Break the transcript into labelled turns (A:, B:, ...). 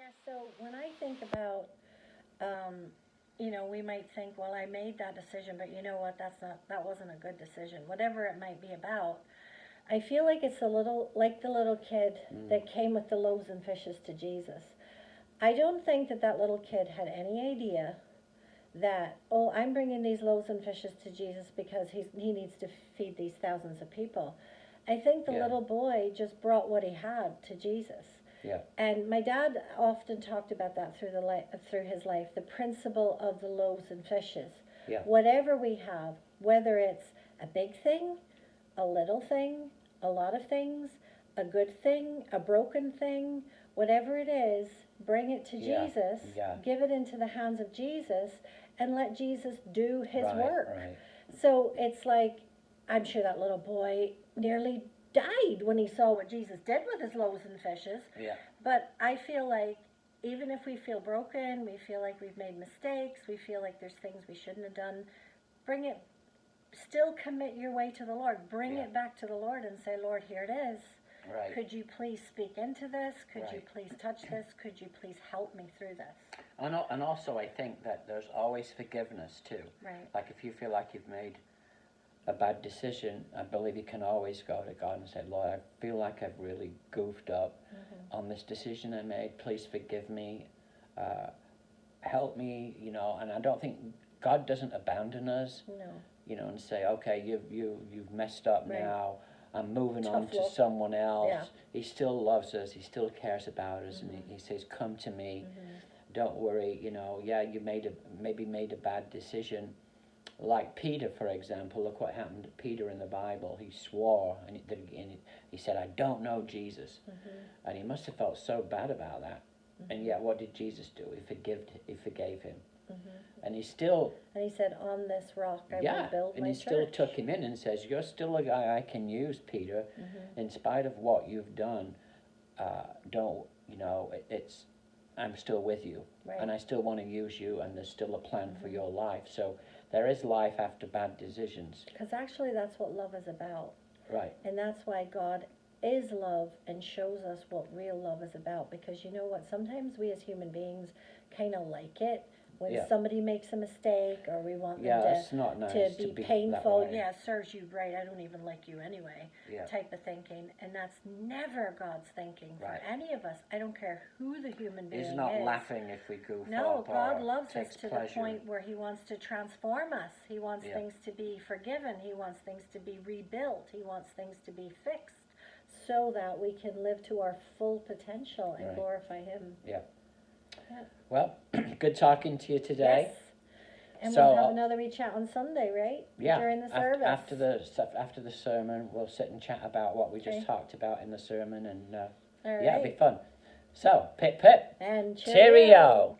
A: Yeah, so when I think about, we might think, well, I made that decision, but you know what? That wasn't a good decision. Whatever it might be about, I feel like it's a little like the little kid that came with the loaves and fishes to Jesus. I don't think that little kid had any idea that, oh, I'm bringing these loaves and fishes to Jesus because he needs to feed these thousands of people. I think the little boy just brought what he had to Jesus.
B: Yeah.
A: And my dad often talked about that through his life, the principle of the loaves and fishes.
B: Yeah.
A: Whatever we have, whether it's a big thing, a little thing, a lot of things, a good thing, a broken thing, whatever it is, bring it to Jesus, give it into the hands of Jesus, and let Jesus do his work.
B: Right.
A: So it's like, I'm sure that little boy nearly died when he saw what Jesus did with his loaves and fishes.
B: Yeah.
A: But I feel like even if we feel broken, we feel like we've made mistakes, we feel like there's things we shouldn't have done, still commit your way to the Lord. Bring it back to the Lord and say, Lord, here it is.
B: Right.
A: Could you please speak into this? Could you please touch this? Could you please help me through this?
B: And also I think that there's always forgiveness too.
A: Right.
B: Like if you feel like you've made a bad decision, I believe you can always go to God and say, Lord, I feel like I've really goofed up on this decision I made. Please forgive me. Help me, and I don't think God doesn't abandon us.
A: No.
B: And say, okay, you've messed up now. I'm moving on to
A: look.
B: someone else.
A: Yeah.
B: He still loves us. He still cares about us, and he says, "Come to me. Don't worry." You maybe made a bad decision, like Peter, for example. Look what happened to Peter in the Bible. He swore, and he said, "I don't know Jesus," and he must have felt so bad about that. And yet, what did Jesus do? He forgave him. And he
A: said, on this rock I will build my church.
B: And he still took him in and says, you're still a guy I can use, Peter, in spite of what you've done. I'm still with you, and I still want to use you, and there's still a plan for your life. So there is life after bad decisions.
A: Because actually that's what love is about.
B: Right.
A: And that's why God is love and shows us what real love is about. Because you know what? Sometimes we as human beings kind of like it when somebody makes a mistake, or we want them
B: it's not nice
A: to be painful.
B: That way.
A: Serves you right. I don't even like you anyway. Type of thinking. And that's never God's thinking for any of us. I don't care who the human being is.
B: He's not laughing if we goof up.
A: No, God loves us to the point where he wants to transform us. He wants things to be forgiven. He wants things to be rebuilt. He wants things to be fixed so that we can live to our full potential and glorify him.
B: Yeah. Well, good talking to you today.
A: Yes. And we'll have another wee chat on Sunday, right?
B: Yeah.
A: During the service.
B: After the sermon, we'll sit and chat about what we just talked about in the sermon, and
A: All right.
B: it'll be fun. So, pip pip.
A: And
B: cheerio.